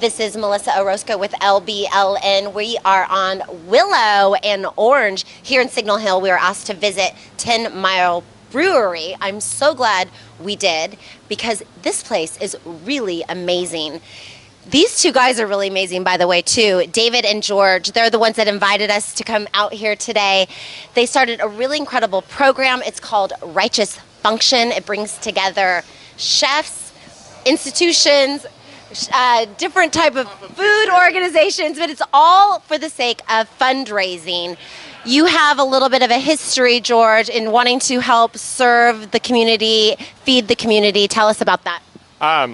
This is Melissa Orozco with LBLN. We are on Willow and Orange here in Signal Hill. We were asked to visit 10 Mile Brewery. I'm so glad we did because this place is really amazing. These two guys are really amazing, by the way, too. David and George, they're the ones that invited us to come out here today. They started a really incredible program. It's called Righteous Function. It brings together chefs, institutions, different type of food organizations, but it's all for the sake of fundraising. You have a little bit of a history, George, in wanting to help serve the community, feed the community. Tell us about that.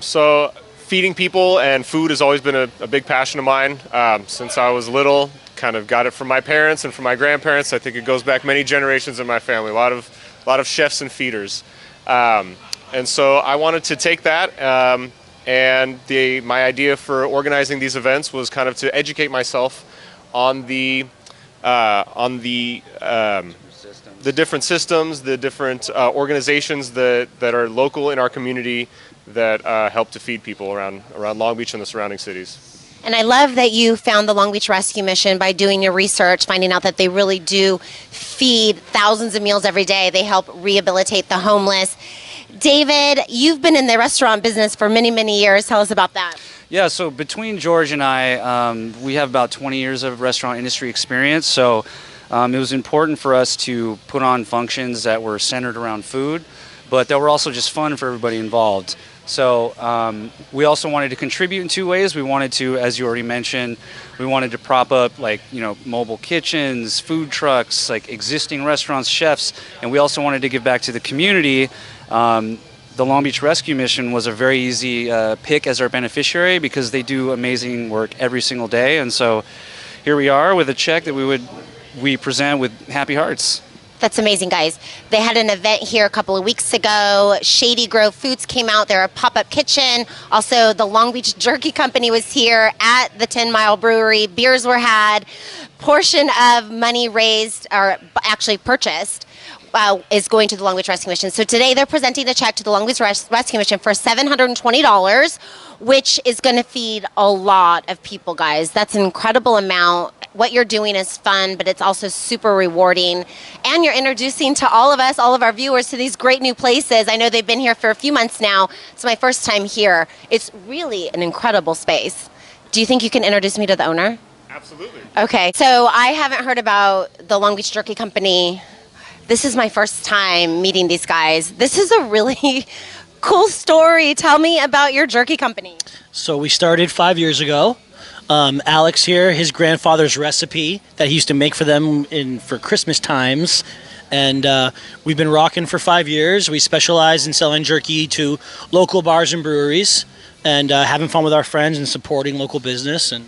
So feeding people and food has always been a big passion of mine since I was little. Kind of got it from my parents and from my grandparents. I think it goes back many generations in my family. A lot of chefs and feeders. And so I wanted to take that, and my idea for organizing these events was kind of to educate myself on the different systems, the different organizations that are local in our community that help to feed people around Long Beach and the surrounding cities. And I love that you found the Long Beach Rescue Mission by doing your research, finding out that they really do feed thousands of meals every day. They help rehabilitate the homeless. David, you've been in the restaurant business for many, many years. Tell us about that. Yeah, so between George and I, we have about 20 years of restaurant industry experience. So it was important for us to put on functions that were centered around food, but that were also just fun for everybody involved. So we also wanted to contribute in two ways. We wanted to, as you already mentioned, we wanted to prop up mobile kitchens, food trucks, like existing restaurants, chefs, and we also wanted to give back to the community. The Long Beach Rescue Mission was a very easy pick as our beneficiary because they do amazing work every single day. And so here we are with a check that we present with happy hearts. That's amazing, guys. They had an event here a couple of weeks ago. Shady Grove Foods came out. They're a pop-up kitchen. Also, the Long Beach Jerky Company was here at the 10 Mile Brewery. Beers were had. Portion of money raised, or actually purchased, is going to the Long Beach Rescue Mission. So today they're presenting a check to the Long Beach Rescue Mission for $720, which is going to feed a lot of people, guys. That's an incredible amount. What you're doing is fun, but it's also super rewarding. And you're introducing to all of us, all of our viewers, to these great new places. I know they've been here for a few months now. It's my first time here. It's really an incredible space. Do you think you can introduce me to the owner? Absolutely. Okay, so I haven't heard about the Long Beach Jerky Company. This is my first time meeting these guys. This is a really cool story. Tell me about your jerky company. So we started 5 years ago. Alex here, his grandfather's recipe that he used to make for them for Christmas times. And we've been rocking for 5 years. We specialize in selling jerky to local bars and breweries and having fun with our friends and supporting local business. And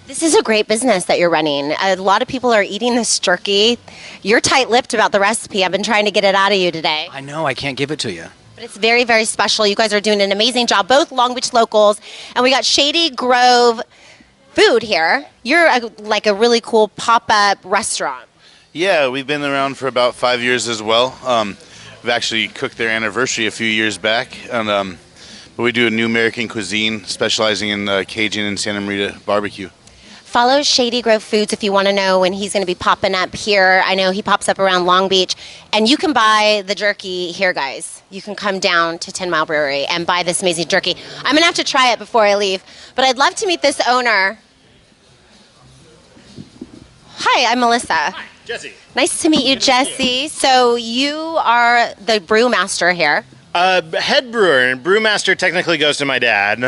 this is a great business that you're running. A lot of people are eating this jerky. You're tight-lipped about the recipe. I've been trying to get it out of you today. I know, I can't give it to you. But it's very, very special. You guys are doing an amazing job, both Long Beach locals, and we got Shady Grove Food here. You're like a really cool pop-up restaurant. Yeah, we've been around for about 5 years as well. We've actually cooked their anniversary a few years back, and but we do a new American cuisine, specializing in Cajun and Santa Marita barbecue. Follow Shady Grove Foods if you want to know when he's going to be popping up here. I know he pops up around Long Beach. And you can buy the jerky here, guys. You can come down to 10 Mile Brewery and buy this amazing jerky. I'm going to have to try it before I leave. But I'd love to meet this owner. Hi, I'm Melissa. Hi, Jesse. Nice to meet you, Jesse. So you are the brewmaster here. Head brewer, and brewmaster technically goes to my dad.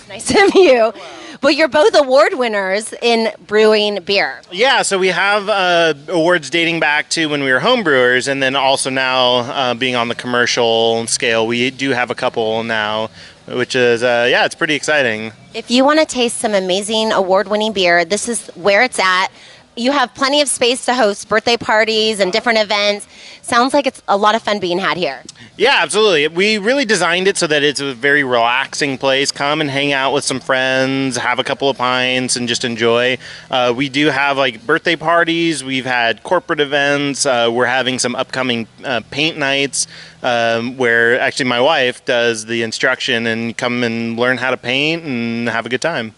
Nice to meet you. But you're both award winners in brewing beer. Yeah, so we have awards dating back to when we were home brewers, and then also now being on the commercial scale, we do have a couple now, which is, yeah, it's pretty exciting. If you want to taste some amazing award-winning beer, this is where it's at. you have plenty of space to host birthday parties and different events. Sounds like it's a lot of fun being had here. Yeah, absolutely. We really designed it so that it's a very relaxing place. Come and hang out with some friends, have a couple of pints, and just enjoy. We do have like birthday parties. We've had corporate events. We're having some upcoming paint nights where actually my wife does the instruction and come and learn how to paint and have a good time.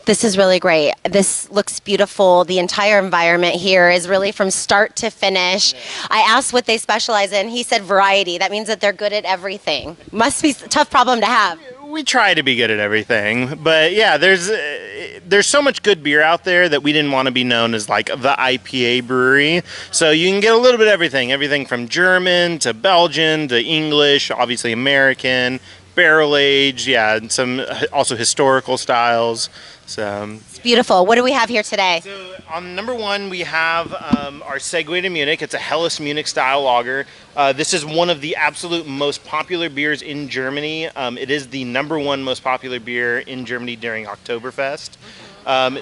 This is really great. This looks beautiful. The entire environment here is really from start to finish. I asked what they specialize in. He said variety. That means that they're good at everything. Must be a tough problem to have. We try to be good at everything, but yeah, there's so much good beer out there that we didn't want to be known as like the IPA brewery. So you can get a little bit of everything from German to Belgian to English, obviously American, barrel aged, yeah, and some also historical styles. So It's beautiful. What do we have here today? So on number one, we have our Segue to Munich. It's a Helles Munich style lager. This is one of the absolute most popular beers in Germany. It is the number one most popular beer in Germany during Oktoberfest.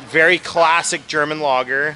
Very classic German lager.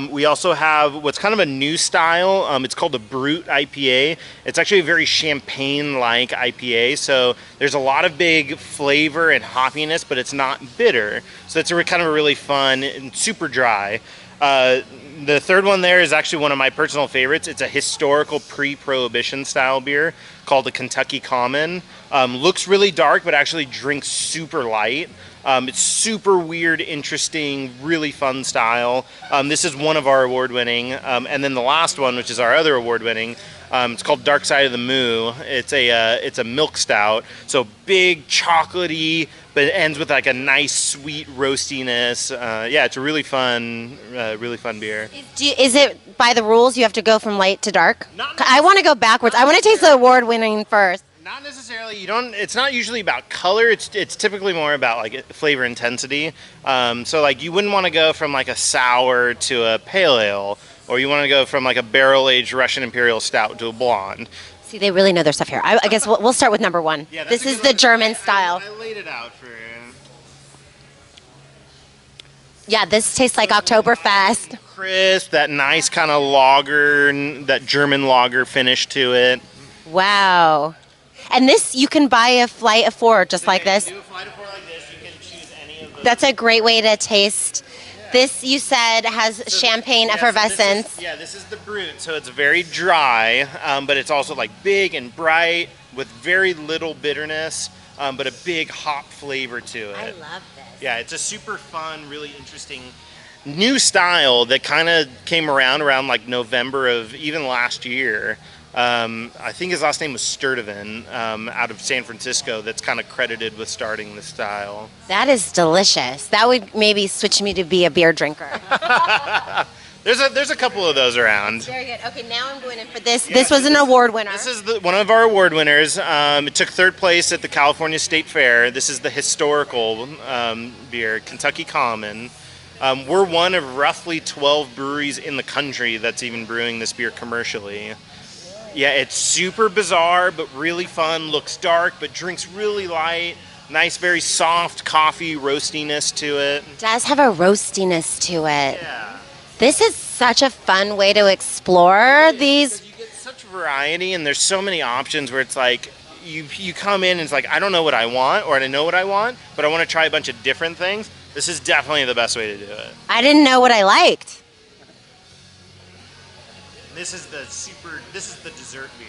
We also have what's kind of a new style. It's called the Brut IPA. It's actually a very champagne-like IPA, so there's a lot of big flavor and hoppiness, but it's not bitter. So it's kind of a really fun and super dry. The third one there is actually one of my personal favorites. It's a historical pre-Prohibition style beer called the Kentucky Common. Looks really dark, but actually drinks super light. It's super weird, interesting, really fun style. This is one of our award-winning. And then the last one, which is our other award-winning, it's called Dark Side of the Moo. It's a milk stout. So big, chocolatey, but it ends with like a nice, sweet roastiness. Yeah, it's a really fun beer. Is it by the rules you have to go from light to dark? I want to go backwards. I want to taste the award-winning first. Not necessarily. You don't. It's not usually about color. It's typically more about like flavor intensity. So like you wouldn't want to go from like a sour to a pale ale, or you want to go from like a barrel-aged Russian Imperial Stout to a blonde. See, they really know their stuff here. I guess we'll start with number one. Yeah, this is the German style. I laid it out for you. Yeah, this tastes like Oktoberfest. Crisp, that nice kind of lager, that German lager finish to it. Wow. And this, you can buy a flight of four just like this. Do a flight of four like this, you can choose any of those. That's a great way to taste. This, you said, has champagne effervescence. This is the Brut, so it's very dry, but it's also like big and bright with very little bitterness, but a big hop flavor to it. I love this. Yeah, it's a super fun, really interesting new style that kind of came around like November of even last year. I think his last name was Sturtevant, out of San Francisco, that's kind of credited with starting the style. That is delicious. That would maybe switch me to be a beer drinker. There's a couple of those around. Very good. Okay, now I'm going in for this. This was an award winner. This is one of our award winners. It took third place at the California State Fair. This is the historical beer, Kentucky Common. We're one of roughly 12 breweries in the country that's even brewing this beer commercially. Yeah, it's super bizarre, but really fun. Looks dark, but drinks really light. Nice, very soft coffee roastiness to it. It does have a roastiness to it. Yeah. This is such a fun way to explore these. You get such variety, and there's so many options where it's like, you come in and it's like, I don't know what I want, or I know what I want, but I want to try a bunch of different things. This is definitely the best way to do it. I didn't know what I liked. This is the dessert beer.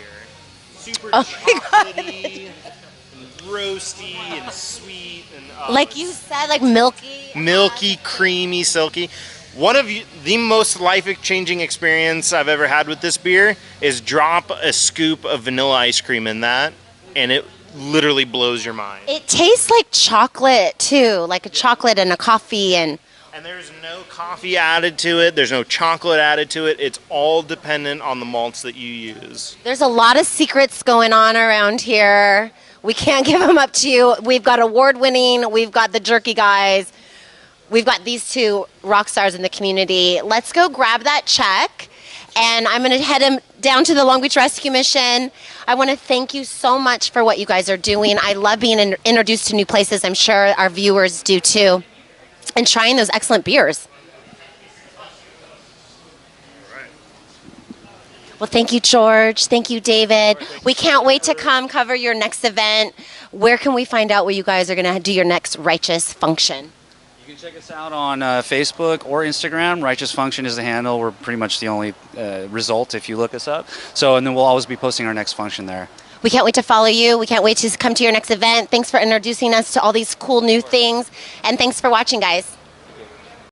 Super Oh my chocolatey and roasty and sweet and Like you said, like milky. milky, creamy, silky. One of the most life-changing experience I've ever had with this beer is drop a scoop of vanilla ice cream in that, and it literally blows your mind. It tastes like chocolate too, like a chocolate and a coffee and there's no coffee added to it. There's no chocolate added to it. It's all dependent on the malts that you use. there's a lot of secrets going on around here. We can't give them up to you. We've got award-winning, we've got the jerky guys, we've got these two rock stars in the community. Let's go grab that check, and I'm going to head him down to the Long Beach Rescue Mission. I want to thank you so much for what you guys are doing. I love being introduced to new places. I'm sure our viewers do too. And trying those excellent beers. Well, thank you, George. Thank you, David. We can't wait to come cover your next event. Where can we find out where you guys are going to do your next Righteous Function? You can check us out on Facebook or Instagram. Righteous Function is the handle. We're pretty much the only result if you look us up. So, and then we'll always be posting our next function there. We can't wait to follow you. We can't wait to come to your next event. Thanks for introducing us to all these cool new things. And thanks for watching, guys.